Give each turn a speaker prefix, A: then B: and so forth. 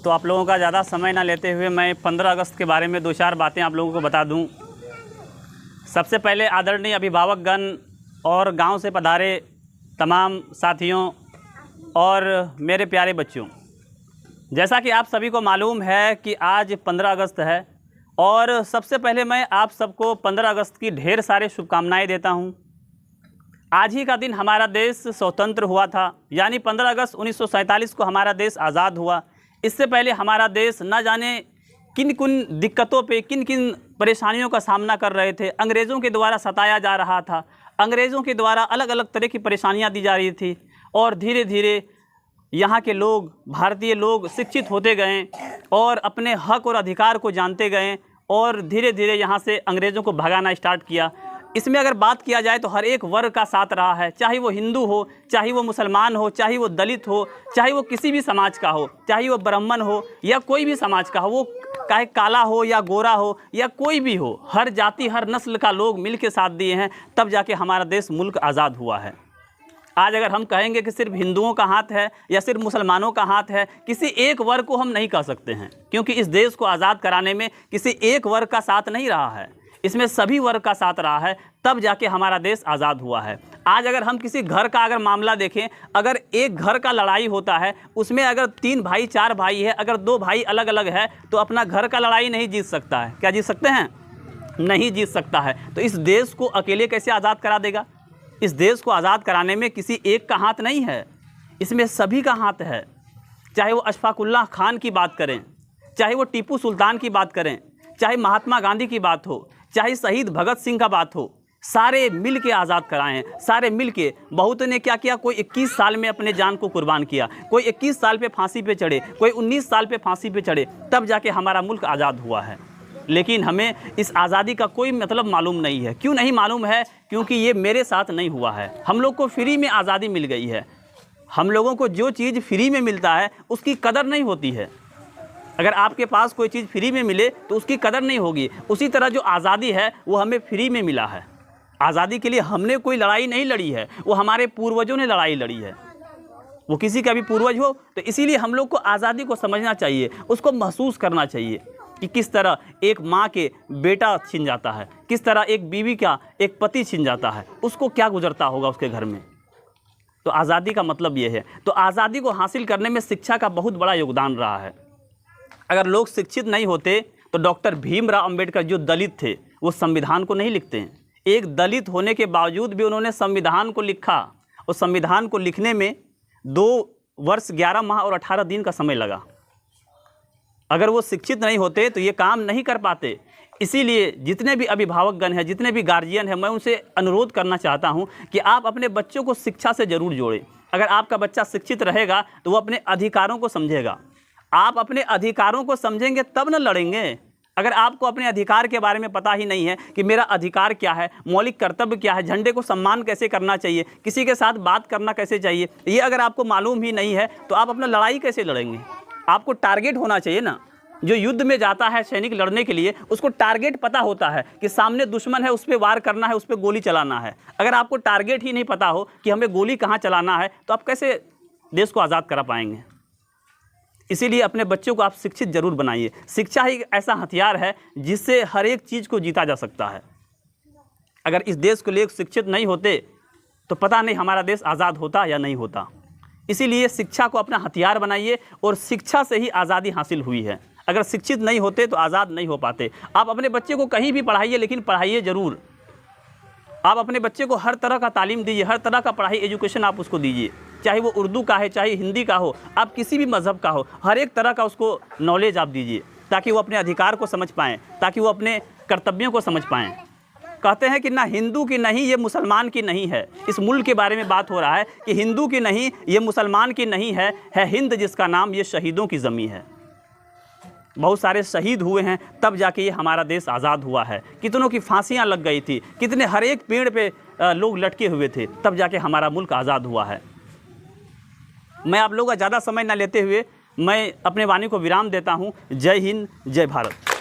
A: तो आप लोगों का ज़्यादा समय ना लेते हुए मैं 15 अगस्त के बारे में 2-4 बातें आप लोगों को बता दूं। सबसे पहले आदरणीय अभिभावकगण और गांव से पधारे तमाम साथियों और मेरे प्यारे बच्चों, जैसा कि आप सभी को मालूम है कि आज 15 अगस्त है और सबसे पहले मैं आप सबको 15 अगस्त की ढेर सारे शुभकामनाएं देता हूं। आज ही का दिन हमारा देश स्वतंत्र हुआ था, यानी 15 अगस्त 1947 को हमारा देश आज़ाद हुआ। इससे पहले हमारा देश न जाने किन किन दिक्कतों पे, किन किन परेशानियों का सामना कर रहे थे। अंग्रेज़ों के द्वारा सताया जा रहा था, अंग्रेज़ों के द्वारा अलग अलग तरह की परेशानियां दी जा रही थी और धीरे धीरे यहाँ के लोग, भारतीय लोग शिक्षित होते गए और अपने हक और अधिकार को जानते गए और धीरे धीरे यहाँ से अंग्रेज़ों को भगाना स्टार्ट किया। इसमें अगर बात किया जाए तो हर एक वर्ग का साथ रहा है, चाहे वो हिंदू हो, चाहे वो मुसलमान हो, चाहे वो दलित हो, चाहे वो किसी भी समाज का हो, चाहे वो ब्राह्मण हो या कोई भी समाज का हो, वो चाहे काला हो या गोरा हो या कोई भी हो, हर जाति हर नस्ल का लोग मिल के साथ दिए हैं, तब जाके हमारा देश मुल्क आज़ाद हुआ है। आज अगर हम कहेंगे कि सिर्फ हिंदुओं का हाथ है या सिर्फ मुसलमानों का हाथ है, किसी एक वर्ग को हम नहीं कह सकते हैं, क्योंकि इस देश को आज़ाद कराने में किसी एक वर्ग का साथ नहीं रहा है, इसमें सभी वर्ग का साथ रहा है, तब जाके हमारा देश आज़ाद हुआ है। आज अगर हम किसी घर का अगर मामला देखें, अगर एक घर का लड़ाई होता है, उसमें अगर 3 भाई 4 भाई है, अगर 2 भाई अलग अलग है, तो अपना घर का लड़ाई नहीं जीत सकता है। क्या जीत सकते हैं? नहीं जीत सकता है। तो इस देश को अकेले कैसे आज़ाद करा देगा? इस देश को आज़ाद कराने में किसी एक का हाथ नहीं है, इसमें सभी का हाथ है। चाहे वो अशफाकुल्लाह खान की बात करें, चाहे वो टीपू सुल्तान की बात करें, चाहे महात्मा गांधी की बात हो, चाहे शहीद भगत सिंह का बात हो, सारे मिल के आज़ाद कराएं, सारे मिल के। बहुत ने क्या किया, कोई 21 साल में अपने जान को कुर्बान किया, कोई 21 साल पे फांसी पे चढ़े, कोई 19 साल पे फांसी पे चढ़े, तब जाके हमारा मुल्क आज़ाद हुआ है। लेकिन हमें इस आज़ादी का कोई मतलब मालूम नहीं है। क्यों नहीं मालूम है? क्योंकि ये मेरे साथ नहीं हुआ है। हम लोग को फ्री में आज़ादी मिल गई है। हम लोगों को जो चीज़ फ्री में मिलता है उसकी कदर नहीं होती है। अगर आपके पास कोई चीज़ फ्री में मिले तो उसकी कदर नहीं होगी। उसी तरह जो आज़ादी है वो हमें फ्री में मिला है। आज़ादी के लिए हमने कोई लड़ाई नहीं लड़ी है, वो हमारे पूर्वजों ने लड़ाई लड़ी है। वो किसी का भी पूर्वज हो, तो इसीलिए हम लोग को आज़ादी को समझना चाहिए, उसको महसूस करना चाहिए कि किस तरह एक माँ के बेटा छिन जाता है, किस तरह एक बीवी का एक पति छिन जाता है, उसको क्या गुजरता होगा उसके घर में। तो आज़ादी का मतलब ये है। तो आज़ादी को हासिल करने में शिक्षा का बहुत बड़ा योगदान रहा है। अगर लोग शिक्षित नहीं होते तो डॉक्टर भीमराव अंबेडकर जो दलित थे वो संविधान को नहीं लिखते हैं। एक दलित होने के बावजूद भी उन्होंने संविधान को लिखा और संविधान को लिखने में 2 वर्ष 11 माह और 18 दिन का समय लगा। अगर वो शिक्षित नहीं होते तो ये काम नहीं कर पाते। इसीलिए जितने भी अभिभावकगण हैं, जितने भी गार्जियन हैं, मैं उनसे अनुरोध करना चाहता हूं कि आप अपने बच्चों को शिक्षा से ज़रूर जोड़ें। अगर आपका बच्चा शिक्षित रहेगा तो वो अपने अधिकारों को समझेगा। आप अपने अधिकारों को समझेंगे तब न लड़ेंगे। अगर आपको अपने अधिकार के बारे में पता ही नहीं है कि मेरा अधिकार क्या है, मौलिक कर्तव्य क्या है, झंडे को सम्मान कैसे करना चाहिए, किसी के साथ बात करना कैसे चाहिए, ये अगर आपको मालूम ही नहीं है तो आप अपना लड़ाई कैसे लड़ेंगे? आपको टारगेट होना चाहिए ना। जो युद्ध में जाता है सैनिक लड़ने के लिए, उसको टारगेट पता होता है कि सामने दुश्मन है, उस पर वार करना है, उस पर गोली चलाना है। अगर आपको टारगेट ही नहीं पता हो कि हमें गोली कहाँ चलाना है, तो आप कैसे देश को आज़ाद करा पाएंगे? इसीलिए अपने बच्चों को आप शिक्षित जरूर बनाइए। शिक्षा ही ऐसा हथियार है जिससे हर एक चीज़ को जीता जा सकता है। अगर इस देश को लोग शिक्षित नहीं होते तो पता नहीं हमारा देश आज़ाद होता या नहीं होता। इसीलिए शिक्षा को अपना हथियार बनाइए और शिक्षा से ही आज़ादी हासिल हुई है। अगर शिक्षित नहीं होते तो आज़ाद नहीं हो पाते। आप अपने बच्चे को कहीं भी पढ़ाइए, लेकिन पढ़ाइए ज़रूर। आप अपने बच्चे को हर तरह का तालीम दीजिए, हर तरह का पढ़ाई एजुकेशन आप उसको दीजिए, चाहे वो उर्दू का है, चाहे हिंदी का हो, आप किसी भी मज़हब का हो, हर एक तरह का उसको नॉलेज आप दीजिए, ताकि वो अपने अधिकार को समझ पाएँ, ताकि वो अपने कर्तव्यों को समझ पाएँ। कहते हैं कि ना हिंदू की नहीं, ये मुसलमान की नहीं है। इस मुल्क के बारे में बात हो रहा है कि हिंदू की नहीं, ये मुसलमान की नहीं है, हिंद जिसका नाम, ये शहीदों की ज़मीं है। बहुत सारे शहीद हुए हैं, तब जाके ये हमारा देश आज़ाद हुआ है। कितनों की फांसियां लग गई थी, कितने हर एक पेड़ पे लोग लटके हुए थे, तब जाके हमारा मुल्क आज़ाद हुआ है। मैं आप लोगों का ज़्यादा समय न लेते हुए मैं अपने वाणी को विराम देता हूँ। जय हिंद, जय भारत।